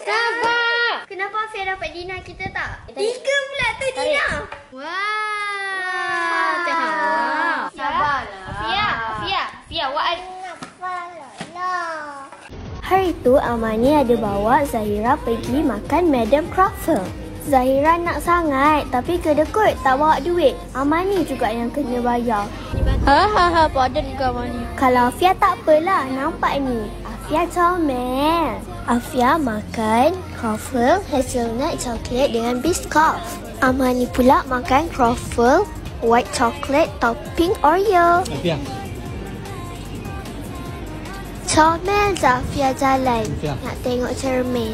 Sabar. Kenapa Afia dapat Dina kita tak? 3 pula tu Dina. Wah. Sabarlah. Afia, Hari tu Amani ada bawa Zahira pergi makan Madam Crawford. Zahira nak sangat tapi kedekut tak bawa duit. Amani juga yang kena bayar. padan ke Amani. Kalau Afia tak apalah, nampak ni. Afia comel. Afia makan Crawford hazelnut chocolate dengan Biscoff. Amani pula makan Crawford white chocolate topping Oreo. Afia. Comel Zafia jalan. Afia. Nak tengok cermin.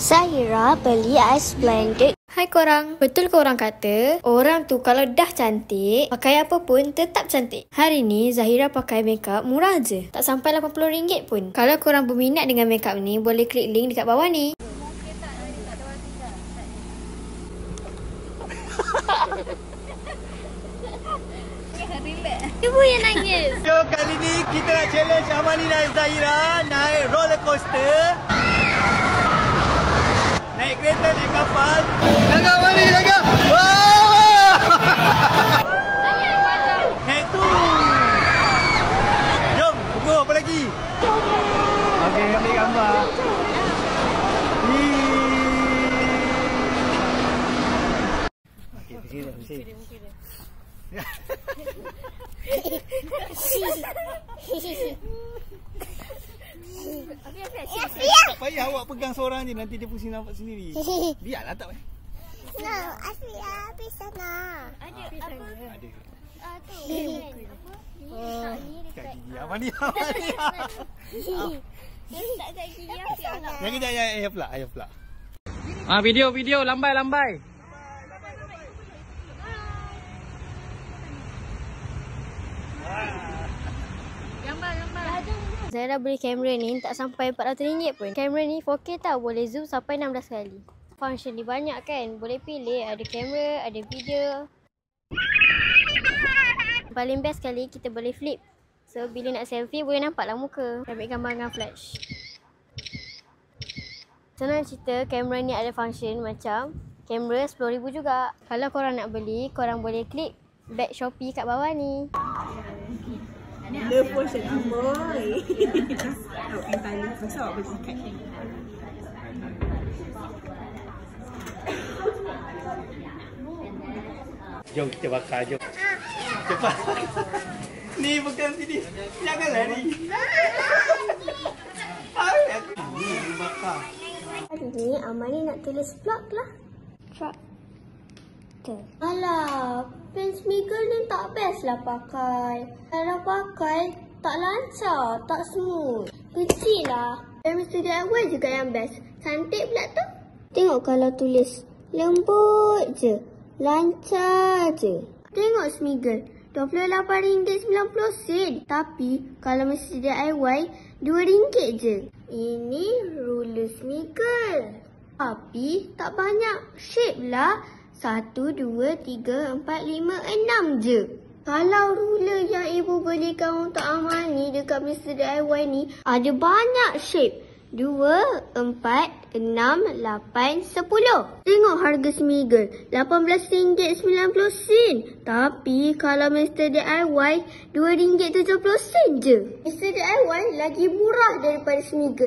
Zahira beli ais blended. Hai korang, betul korang kata orang tu kalau dah cantik, pakai apa pun tetap cantik. Hari ni Zahira pakai makeup murah je, tak sampai RM80 pun. Kalau korang berminat dengan makeup ni, boleh klik link dekat bawah ni. Ibu yang nangis. So kali ni kita nak challenge Amani dan Zahira naik roller coaster. Naik kereta, naik kapal. Jaga Amani, jaga. Wow! Naik tu. Jom, tunggu apa lagi? Okey, ambil gambar. Okey, bersih. Tak payah awak pegang seorang je, nanti dia pusing nampak sendiri. Biarlah tak payah. No, Afia bisa nak. Ada. Ada. Tu. Kat gigi Amani. Tak kat gigi Afia. Yang kejap, ayah pula. Video, lambai. Zahira beli kamera ni tak sampai RM400 pun. Kamera ni 4K tau, boleh zoom sampai 16 kali. Function ni banyak kan, boleh pilih ada kamera, ada video. Paling best sekali kita boleh flip. So bila nak selfie boleh nampaklah muka. Ambil gambar dengan flash. Senang cerita, kamera ni ada function macam kamera RM10,000 juga. Kalau korang nak beli, korang boleh klik beg Shopee kat bawah ni. The portion boy. Awak kan tali pasal awak bagi kat ni. Jom kita bakar, jom. Cepat. Ni bukan sini. Jangan lari. Ni bakar. Hari ni Amani nak tulis vlog lah. Alah, pen smiggle ni tak best lah pakai. Kalau pakai, tak lancar, tak smooth. Kecil lah. Dan Mr. DIY juga yang best. Cantik pula tu. Tengok kalau tulis. Lembut je. Lancar je. Tengok smiggle. RM28.90. Tapi kalau Mr. DIY, RM2 je. Ini ruler smiggle. Tapi tak banyak shape lah. 1, 2, 3, 4, 5, 6 je. Kalau ruler yang ibu belikan untuk Amani dekat Mr. DIY ni ada banyak shape. 2, 4, 6, 8, 10. Tengok harga smiggle. RM18.90. Tapi kalau Mr. DIY, RM2.70 je. Mr. DIY lagi murah daripada smiggle.